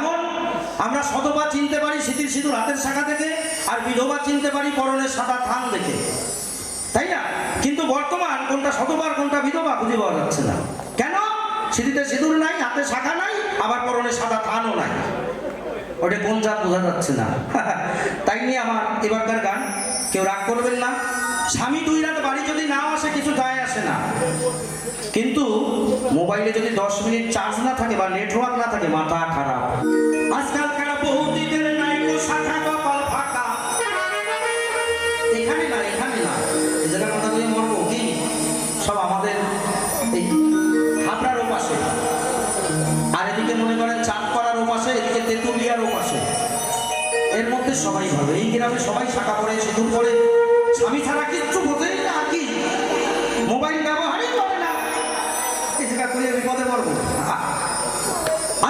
এমন আমরা শতবার চিনতে পারি স্মৃতির সিঁদুর হাতের শাখা থেকে, আর বিধবা চিনতে পারি পরনের সাদা থান দেখে, তাই না? কিন্তু বর্তমান কোনটা শতবার কোনটা বিধবা খুঁজে পাওয়া যাচ্ছে না। কেন? স্মৃতিতে সিঁদুর নাই, হাতে শাখা নাই, আবার পরনে সাদা থানও নাই। ওটা কোন জাত বোঝা যাচ্ছে না। তাই নিয়ে আমার এবারকার গান, কেউ রাগ করবেন না। স্বামী 2 রাত বাড়ি যদি নাও আসে কিছু যায় আসে না, কিন্তু মোবাইলে যদি 10 মিনিট চার্জ না থাকে বা নেটওয়ার্ক না থাকে মাথা খারাপ। আজকালকার বহুদিনের নাইকো শাখা কপাল ফাঁকা। এখানে না, এখানে না, এই জায়গার কথা বলে মরবো কি? সব আমাদের এই হাবড়ার ওপাশে, আর এদিকে মনে করেন চাঁদপাড়ার ওপাশে, এদিকে তেঁতুলিয়ার ওপাশে, এর মধ্যে সবাই ভাবে এই গ্রামে সবাই শাখা পরে সিঁদুর পরে, স্বামী ছাড়া কিচ্ছু বোঝেই না, কি মোবাইল ব্যবহারই করে না। এই জায়গা করে বিপদে পড়বো।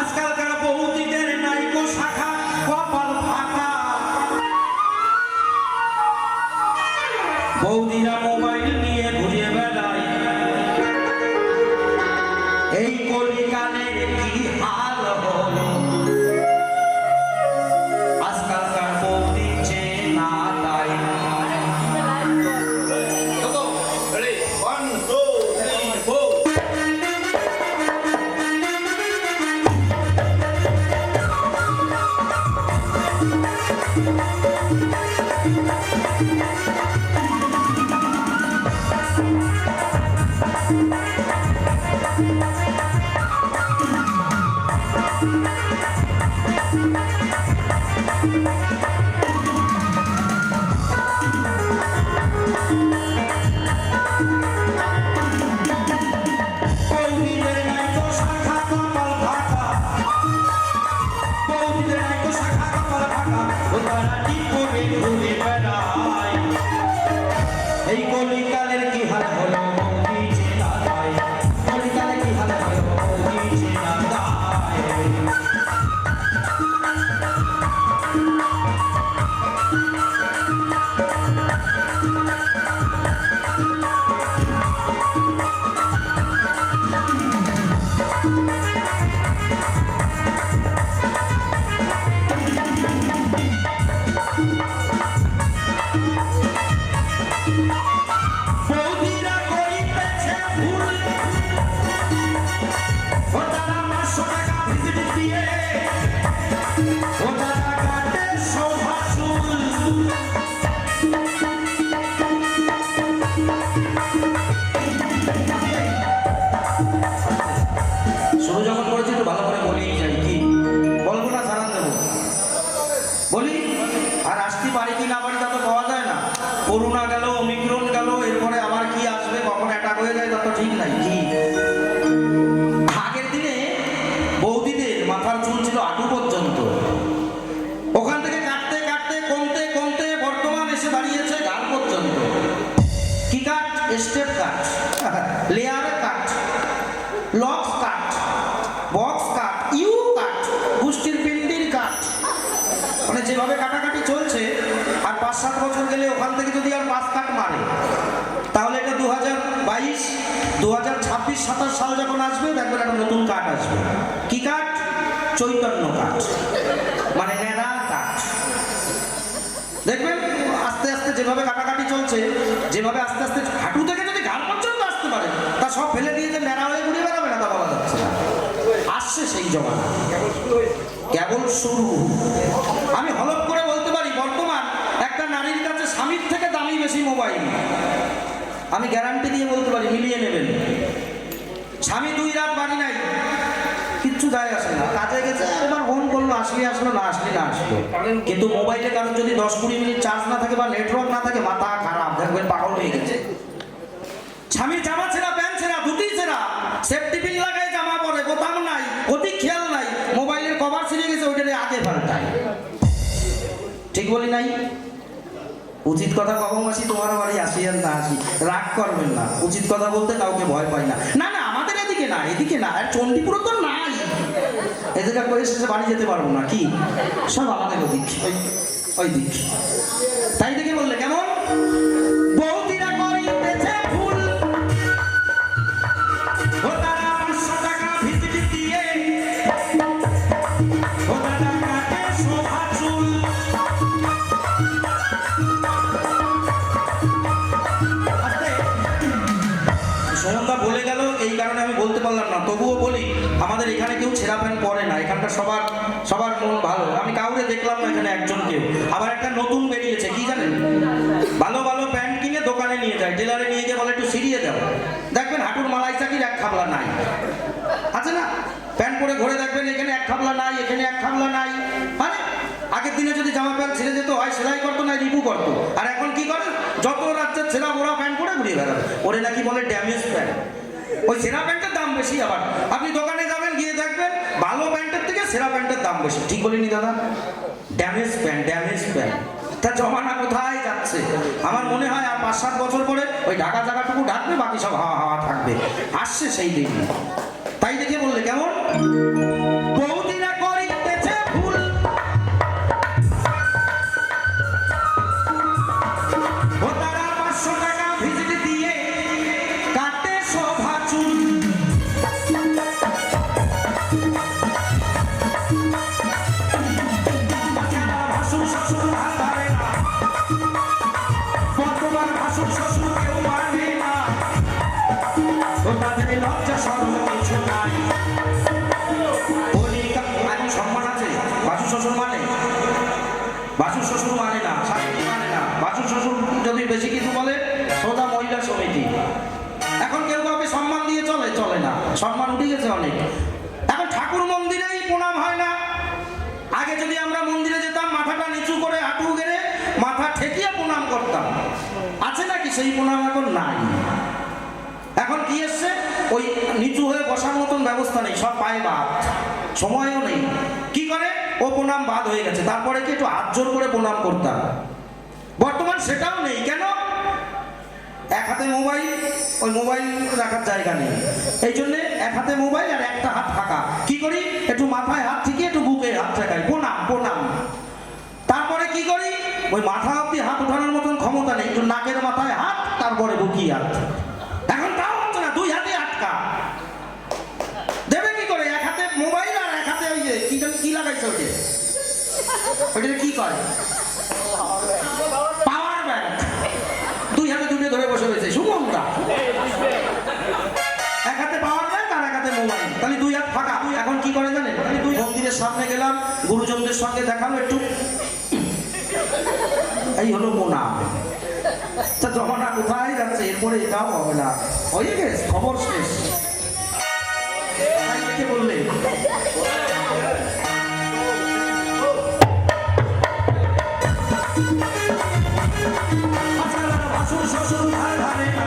আজকালকার বহুদিনের নাইকো শাখা কপাল ফাঁকা। বৌদিরা মোবাইল নিয়ে ঘুরে বেড়ায়, এই কলিকালের কি হাল হলো। আজকালকার বৌদি চেনা তাই। এই কলিকালের কি হাল হলো, বৌদি চেনা তাই। কলিকালের কি হাল হলো, বৌদি চেনা তাই। বৌদিরা করিতেছে ভুল, ও তারা 500 টাকা ভিজিট দিয়ে, ও তারা কাটে শোভা চুল। শুরু যখন করেছি একটু ভালো করে বলেই যাই, কি বলবো না, সারান দেবো বলি। আর আসতে পারি কি না পারি তা তো পাওয়া যায় না। করোনা গেল, ওমিক্রন গেল, এরপরে আবার কি আসবে, কখন অ্যাটাক হয়ে যায় তা তো ঠিক নাই। কি আগের দিনে বৌদিদের মাথার চুল ছিল হাঁটু পর্যন্ত, ওখান থেকে কাটতে কাটতে কমতে কমতে বর্তমান এসে দাঁড়িয়েছে ঘাড় পর্যন্ত। কি cut? Step cut, layer cut, locks cut, box cut, U cut, গোষ্ঠীর পিণ্ডির কাট। মানে যেভাবে কাটাকাটি চলছে, আর 5-7 বছর গেলে ওখান থেকে যদি আর 5 কাট মারে, তাহলে এটা 2022, 2026, 27 সাল যখন আসবে দেখবেন একটা নতুন কাট আসবে। কি কাট? চৈতন্য কাট, মানে নেড়া কাট। দেখবেন আস্তে আস্তে যেভাবে কাটাকাটি চলছে, যেভাবে আস্তে আস্তে হাঁটু থেকে যদি ঘাড় পর্যন্ত আসতে পারে, তা সব ফেলে দিয়ে যে নেড়া হয়ে ঘুরে বেড়াবে না তা বলা যাচ্ছে না। আসছে সেই জমানা, কেবল শুরু। আমি হলফ করে বলতে পারি বর্তমান একটা নারীর কাছে স্বামীর থেকে দামি বেশি মোবাইল। আমি গ্যারান্টি দিয়ে বলতে পারি, মিলিয়ে নেবেন। স্বামী 2 রাত বাড়ি নাই, কিচ্ছু যায় আসে না, কাজে গেছে, এবার ফোন করলো, আসলে আসলো, না আসলে না আসলো। কিন্তু মোবাইলে কারণ যদি 10-20 মিনিট চার্জ না থাকে বা নেটওয়ার্ক না থাকে, মাথা খারাপ, দেখবেন পাগল হয়ে গেছে। স্বামীর জামা ছেঁড়া, প্যান্ট ছেঁড়া, ধুতি ছেঁড়া, সেফটি পিন লাগায় জামা পরে, বোতাম নাই, অতি খেয়াল নাই, মোবাইলের কভার ছিঁড়ে গেছে, ওইটারে আগে পাল্টায়। ঠিক বলি নাই? উচিত কথা কব মাসি, তোমার বাড়ি আসি আর না আসি, রাগ করবেন না। উচিত কথা বলতে কাউকে ভয় পাই না। না না, আমাদের এদিকে না, এদিকে না, আর চণ্ডীপুর তো নাই, এদিকে করে শেষে বাড়ি যেতে পারবো না। কি সব আমাদের ওদিক, ওই দিক। তাই দেখে বললে কেমন? বৌদিরা করিতেছে ভুল, ও তারা 500 টাকা ভিজিট দিয়ে, ও এই কারণে আমি বলতে পারলাম না, তবুও বলি আমাদের এখানে কেউ ছেঁড়া প্যান্ট পরে না, এখানকার সবার মন ভালো। আমি কাউরে দেখলাম না এখানে একজন কেউ। আবার একটা নতুন বেরিয়েছে কি জানেন, ভালো ভালো প্যান্ট কিনে দোকানে নিয়ে যায়, টেলারে নিয়ে গিয়ে বলে একটু সিরিয়ে দাও, দেখবেন হাঁটুর মালাই চাকির এক খাবলা নাই, আছে না? প্যান্ট পরে ঘুরে দেখবেন এখানে এক খাবলা নাই, এখানে এক খাবলা নাই। মানে আগের দিনে যদি জামা প্যান্ট ছিঁড়ে যেত হয় সেলাই করতো না রিপু করতো, আর এখন কি করে যত রাজ্যের ছেঁড়া মোড়া প্যান্ট পরে ঘুরিয়ে বেড়াবে, ওরে নাকি বলে ড্যামেজ প্যান্ট। ওই সেরা প্যান্টের দাম বেশি। আবার আপনি দোকানে যাবেন, গিয়ে দেখবেন ভালো প্যান্টের থেকে সেরা প্যান্টের দাম বেশি। ঠিক বলিনি দাদা? Damage pant, damage pant. তা জমানা কোথায় যাচ্ছে? আমার মনে হয় আর 5-7 বছর পরে ওই ঢাকা জায়গাটুকু ঢাকবে, বাকি সব হাওয়া হাওয়া থাকবে। আসছে সেই দিন। তাই দেখে বললে কেমন? বৌদিরা করিতেছে ভুল, ও তারা 500 টাকা ভিজিট দিয়ে কাটে শোভা চুল। ভাসুর শ্বশুর ভাত ধরে না, বর্তমান ভাসুর শ্বশুর কেউ মানে না, ও তাদের লজ্জা শরম কিছু নাই। সম্মান আছে? ভাসুর শ্বশুর মানে? ভাসুর শ্বশুর মানে না, শাশুড়ি মানে না। ভাসুর শ্বশুর যদি বেশি কিছু বলে সোজা মহিলা সমিতি। এখন কেউ কাউকে সম্মান দিয়ে চলে না, সম্মান উঠে গেছে অনেক। এখন ঠাকুর মন্দিরেই প্রণাম হয় না। আগে যদি আমরা মন্দিরে যেতাম মাথাটা নিচু করে হাঁটু গেড়ে মাথা ঠেকিয়ে প্রণাম করতাম, আছে নাকি সেই প্রণাম? এখন নাই। এখন কি এসছে, ওই নিচু হয়ে বসার মতন ব্যবস্থা নেই, সব পায়ে বাদ, সময়ও নেই। কি করে ও প্রণাম বাদ হয়ে গেছে। তারপরে কি একটু হাত জোর করে প্রণাম করতাম, বর্তমান সেটাও নেই। কেন? এক হাতে মোবাইল, ওই মোবাইল রাখার জায়গা নেই, এই জন্য এক হাতে মোবাইল আর একটা হাত ফাঁকা। কি করি, একটু মাথায় হাত থেকে একটু বুকে হাত ঠেকাই, প্রণাম প্রণাম। তারপরে কি করি, ওই মাথা অব্দি হাত উঠানোর মতন ক্ষমতা নেই, একটু নাকের মাথায় হাত, তারপরে বুকি হাত। এখন তাও হচ্ছে না, 2 হাতে আটকা। দেবে কি করে? এক হাতে মোবাইল আর এক হাতে ওই যে কি লাগাইছে ওইটা কি করে, পাওয়ার ব্যাংক। 2 হাতে দুটো ধরে বসে রয়েছে সুমনদা, এক হাতে পাওয়ার ব্যাংক আর এক হাতে মোবাইল, তাহলে 2 হাত ফাঁকা। এখন কি করে জানেন? তাহলে 2 মন্দিরের সামনে গেলাম, গুরুজনদের সঙ্গে দেখালো একটু, এই হলো প্রণাম। তা জমানা কোথায় যাচ্ছে? এরপরে এটাও হবে না, হয়ে গেছে, খবর শেষ। বললে ভাসুর শ্বশুর ভাই ভাবে না,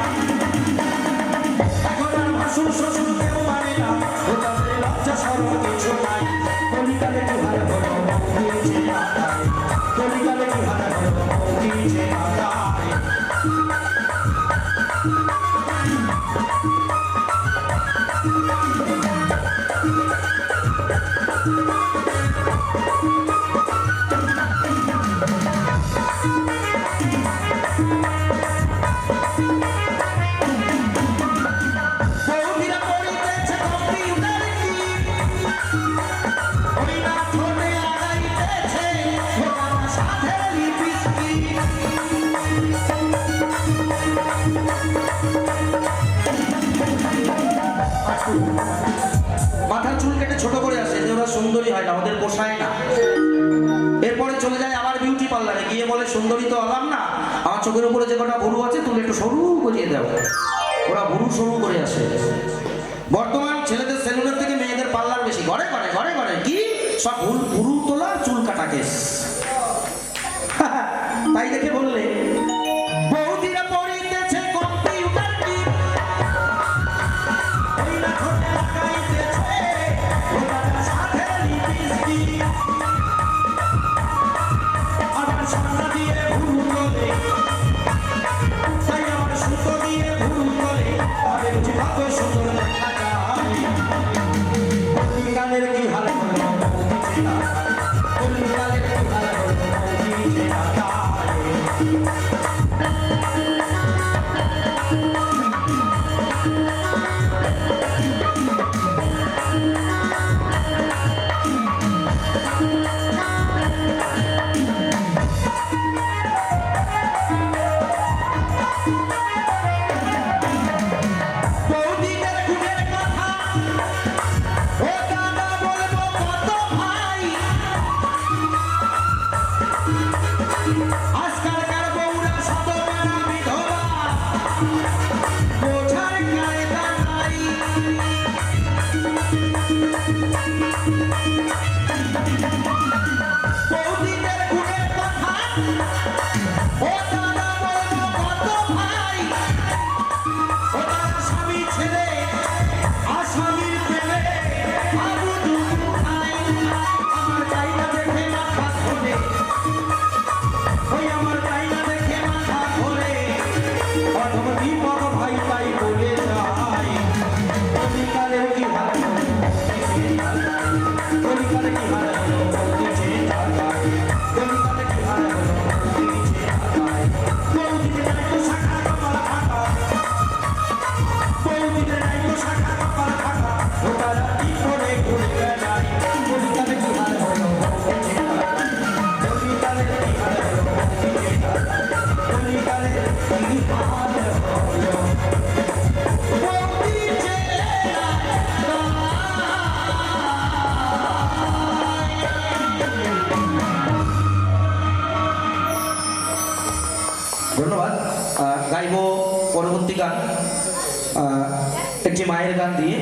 এখন আর ভাসুর শ্বশুর কেউ মানে না, ও তাদের লজ্জা শরম কিছু নাই। কলিকালে কি হারে হলো মৌদিছে আদায়, কলিকালে কি হারে হলো মৌদিছে আদায়। মাথার চুল কেটে ছোট করে আসে, যে ওরা সুন্দরী হয় না, ওদের পোষায় না। এরপরে চলে যায় আবার বিউটি পার্লারে, গিয়ে বলে সুন্দরী তো হলাম না, আমার চোখের উপরে যে কটা ভুরু আছে তুমি একটু সরু করিয়ে দাও। ওরা ভুরু সরু করে আসে। বর্তমান ছেলেদের সেলুনের থেকে মেয়েদের পার্লার বেশি। ঘরে ঘরে ঘরে ঘরে কি সব ভুরু তোলা, চুল কাটা কেস। তাই দেখে বললে বৌদিরা পড়িতেছে কম্পিউটার টিপ, ওই না ঠোঁটে লাগাইতেছে ওটার সাথে লিপস্টিক, আবার সাদা দিয়ে ভুরু তোলে, তাই আবার সুতো দিয়ে ভুরু তোলে, তাদের কত সুন্দর দেখা যায়। কলিকালের কি হাল হলো মৌদিছে আদায়, কলিকালের কি হাল হলো মৌদিছে আদায়। বৌদিদের গুণের বিপদ ভাই তাই বলে যায় কলিকালের কি হাল হলো কলিকালে কি হাল হলো বৌদিছে ঢাকায় কলিকালে কি হাল হলো বৌদিছে ঢাকায় বৌদিতে নাই তো শাখা কপাল ফাঁকা বৌদিতে নাই তো শাখা কপাল ফাঁকা ওটারা কি করে ঘুরে বেড়ায় কলিকালে কি হাল হলো বৌদিছে ঢাকায় কলিকালে কি হাল হলো বৌদিছে ঢাকায় কলিকালে কি হাল হলো ধন্যবাদ। গাইব পরবর্তী গান একটি মায়ের গান দিয়ে।